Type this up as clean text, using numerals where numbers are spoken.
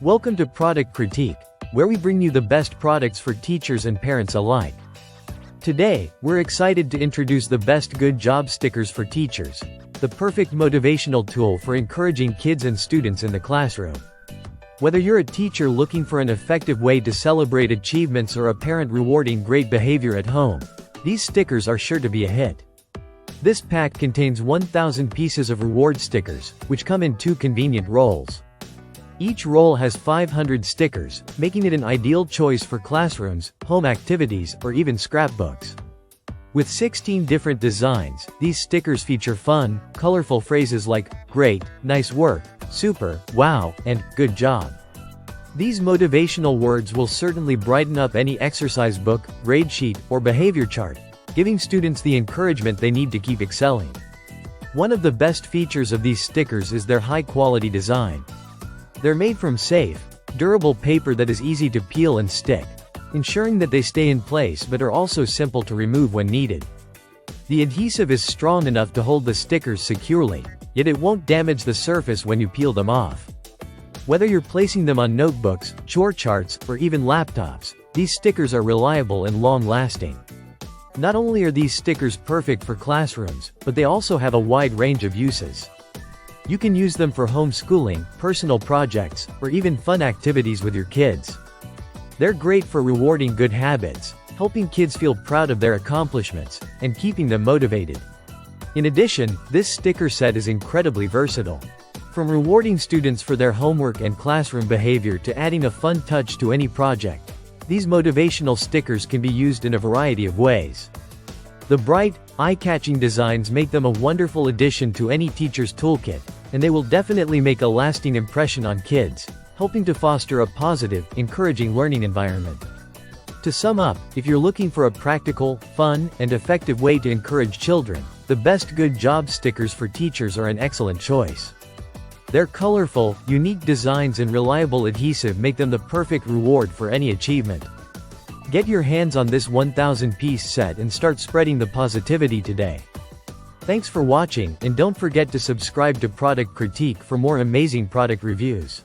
Welcome to Product Critique, where we bring you the best products for teachers and parents alike. Today, we're excited to introduce the best good job stickers for teachers, the perfect motivational tool for encouraging kids and students in the classroom. Whether you're a teacher looking for an effective way to celebrate achievements or a parent rewarding great behavior at home, these stickers are sure to be a hit. This pack contains 1,000 pieces of reward stickers, which come in 2 convenient rolls. Each roll has 500 stickers, making it an ideal choice for classrooms, home activities, or even scrapbooks. With 16 different designs, these stickers feature fun, colorful phrases like, great, nice work, super, wow, and good job. These motivational words will certainly brighten up any exercise book, grade sheet, or behavior chart, giving students the encouragement they need to keep excelling. One of the best features of these stickers is their high-quality design. They're made from safe, durable paper that is easy to peel and stick, ensuring that they stay in place but are also simple to remove when needed. The adhesive is strong enough to hold the stickers securely, yet it won't damage the surface when you peel them off. Whether you're placing them on notebooks, chore charts, or even laptops, these stickers are reliable and long-lasting. Not only are these stickers perfect for classrooms, but they also have a wide range of uses. You can use them for homeschooling, personal projects, or even fun activities with your kids. They're great for rewarding good habits, helping kids feel proud of their accomplishments, and keeping them motivated. In addition, this sticker set is incredibly versatile. From rewarding students for their homework and classroom behavior to adding a fun touch to any project, these motivational stickers can be used in a variety of ways. The bright, eye-catching designs make them a wonderful addition to any teacher's toolkit, and they will definitely make a lasting impression on kids, helping to foster a positive, encouraging learning environment. To sum up, if you're looking for a practical, fun, and effective way to encourage children, the best good job stickers for teachers are an excellent choice. Their colorful, unique designs and reliable adhesive make them the perfect reward for any achievement. Get your hands on this 1,000-piece set and start spreading the positivity today. Thanks for watching, and don't forget to subscribe to Product Critique for more amazing product reviews.